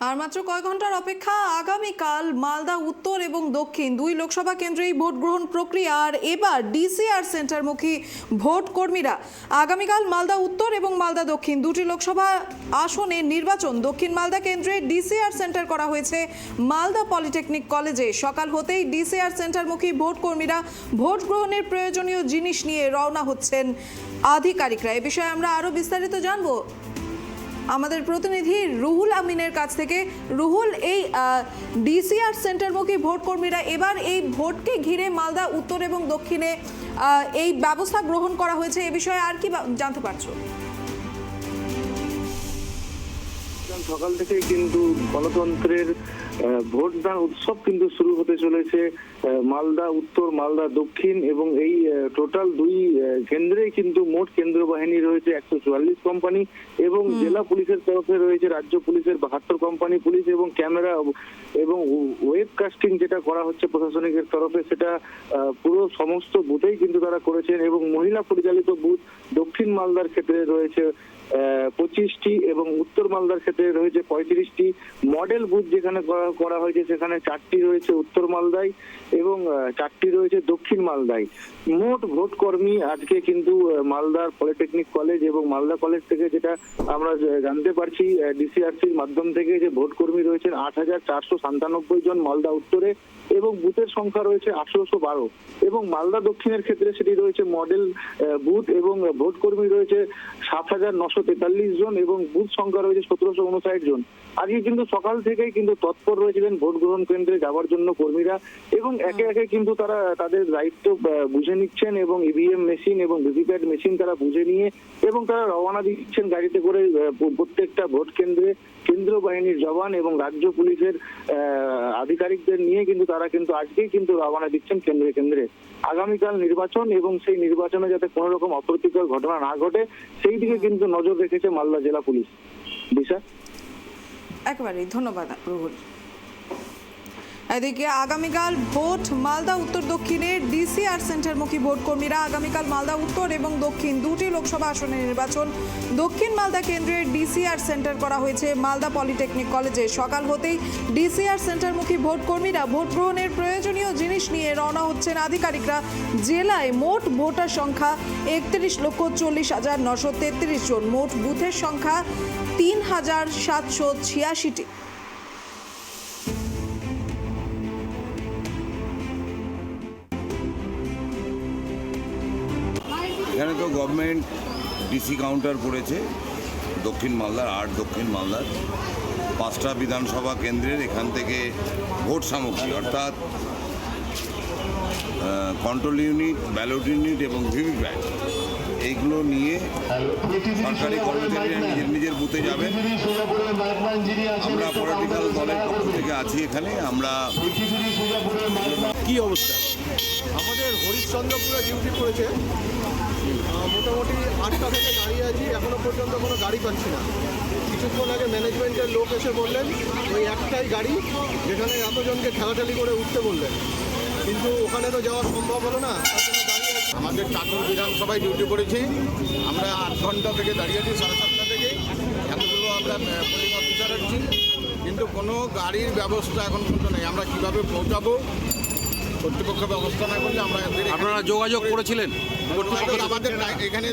আর মাত্র কয়েক ঘন্টার অপেক্ষা। আগামীকাল মালদা উত্তর এবং দক্ষিণ দুই লোকসভা কেন্দ্রেই ভোট গ্রহণ প্রক্রিয়া। আর এবার ডিসিআর সেন্টারমুখী ভোট কর্মীরা। আগামীকাল মালদা উত্তর এবং মালদা দক্ষিণ দুটি লোকসভা আসনে নির্বাচন। দক্ষিণ মালদা কেন্দ্রে ডিসিআর সেন্টার করা হয়েছে মালদা পলিটেকনিক কলেজে। সকাল হতেই ডিসিআর সেন্টারমুখী ভোট কর্মীরা ভোট গ্রহণের প্রয়োজনীয় জিনিস নিয়ে রওনা হচ্ছেন আধিকারিকরা। এ বিষয়ে আমরা আরো বিস্তারিত জানবো আমাদের প্রতিনিধি রুহুল আমিনের কাছ থেকে। রুহুল, এই ডিসিআর সেন্টারমুখী ভোট কর্মীরা এবার এই ভোটকে ঘিরে মালদা উত্তর এবং দক্ষিণে এই ব্যবস্থা গ্রহণ করা হয়েছে, এ বিষয়ে আর কি জানতে পারছো? সকাল থেকে কিন্তু গণতন্ত্রের ভোটদান উৎসব কিন্তু শুরু হতে চলেছে মালদা উত্তর, মালদা দক্ষিণ এবং এই টোটাল দুই কেন্দ্রে কিন্তু মোট কেন্দ্র বাহিনী রয়েছে 144 কোম্পানি এবং জেলা পুলিশের তরফে রয়েছে রাজ্য পুলিশের 72 কোম্পানি পুলিশ এবং ক্যামেরা এবং ওয়েবকাস্টিং যেটা করা হচ্ছে প্রশাসনিকের তরফে, সেটা পুরো সমস্ত বুথেই কিন্তু তারা করেছেন। এবং মহিলা পরিচালিত বুথ দক্ষিণ মালদার ক্ষেত্রে রয়েছে 25টি এবং উত্তর মালদার ক্ষেত্রে রয়েছে 35টি। মডেল বুথ যেখানে করা হয়েছে সেখানে 4টি রয়েছে উত্তর মালদায় এবং 4টি রয়েছে দক্ষিণ মালদায়। মোট ভোট কর্মী আজকে কিন্তু মালদার পলিটেকনিক কলেজ এবং মালদা কলেজ থেকে যেটা আমরা জানতে পারছি ডিসিআরসির মাধ্যম থেকে, যে ভোট কর্মী রয়েছেন 8497 জন মালদা উত্তরে এবং বুথের সংখ্যা রয়েছে 1812 এবং মালদা দক্ষিণের ক্ষেত্রে সেটি রয়েছে মডেল বুথ এবং ভোট কর্মী রয়েছে 7943 জন এবং বুথ সংখ্যা রয়েছে 1759 জন। আজকে কিন্তু সকাল থেকেই কিন্তু তৎপর রয়েছিলেন ভোট গ্রহণ কেন্দ্রে যাওয়ার জন্য কর্মীরা এবং একে একে কিন্তু তারা তাদের দায়িত্ব বুঝে নিচ্ছেন এবং ইভিএম মেশিন এবং ভিভিপ্যাট মেশিন তারা বুঝে নিয়ে এবং তারা রওনা দিচ্ছেন গাড়িতে করে প্রত্যেকটা ভোট কেন্দ্রে। কেন্দ্র বাহিনীর জওয়ান এবং রাজ্য পুলিশের আধিকারিকদের নিয়ে কিন্তু তারা কিন্তু আজকেই কিন্তু রওনা দিচ্ছেন কেন্দ্রে কেন্দ্রে। আগামীকাল নির্বাচন এবং সেই নির্বাচনে যাতে কোনো রকম অপ্রীতিকর ঘটনা না ঘটে সেই দিকে কিন্তু নজর রেখেছে মালদা জেলা পুলিশ। দিশা, একেবারেই ধন্যবাদ রুহুল। এদিকে আগামীকাল ভোট মালদা উত্তর দক্ষিণে ডিসিআর সেন্টারমুখী ভোট কর্মীরা। আগামীকাল মালদা উত্তর এবং দক্ষিণ দুটি লোকসভা আসনে নির্বাচন। দক্ষিণ মালদা কেন্দ্রে ডিসিআর সেন্টার করা হয়েছে মালদা পলিটেকনিক কলেজে। সকাল হতেই ডিসিআর সেন্টারমুখী ভোট কর্মীরা ভোট গ্রহণের প্রয়োজনীয় জিনিস নিয়ে রওনা হচ্ছেন আধিকারিকরা। জেলায় মোট ভোটার সংখ্যা 31,40,933 জন। মোট বুথের সংখ্যা 3,786টি। এখানে তো গভর্নমেন্ট ডিসি কাউন্টার করেছে দক্ষিণ মালদার, 8 দক্ষিণ মালদার 5টা বিধানসভা কেন্দ্রের এখান থেকে ভোট সামগ্রী অর্থাৎ কন্ট্রোল ইউনিট, ব্যালট ইউনিট এবং ভিভিপ্যাট এইগুলো নিয়ে সরকারি কর্মচারীরা নিজের নিজের বুথে যাবেন। আমরা পলিটিক্যাল দলের পক্ষ থেকে আছি এখানে। আমরা কি অবস্থা? আমাদের হরিশ্চন্দ্রপুরে ডিউটি করেছে, মোটামুটি 8টা থেকে দাঁড়িয়ে আছি, এখনো পর্যন্ত কোনো গাড়ি পাচ্ছি না। কিছুক্ষণ আগে ম্যানেজমেন্টের লোক এসে বললেন ওই একটাই গাড়ি যেখানে এতজনকে ঠেলাঠালি করে উঠতে বললেন, কিন্তু ওখানে তো যাওয়া সম্ভব হলো না, তার জন্য দাঁড়িয়ে আছি। আমাদের চাকর বিধানসভায় ডিউটি করেছি, আমরা 8 ঘন্টা থেকে দাঁড়িয়ে আছি, 7:30 থেকে। এতগুলো আমরা পোলিং অফিসার আছি, কিন্তু কোনো গাড়ির ব্যবস্থা এখন পর্যন্ত নেই। আমরা কীভাবে পৌঁছাবো কর্তৃপক্ষ ব্যবস্থা না করলে আমরা। আপনারা যোগাযোগ করেছিলেন? আমাদের এখানে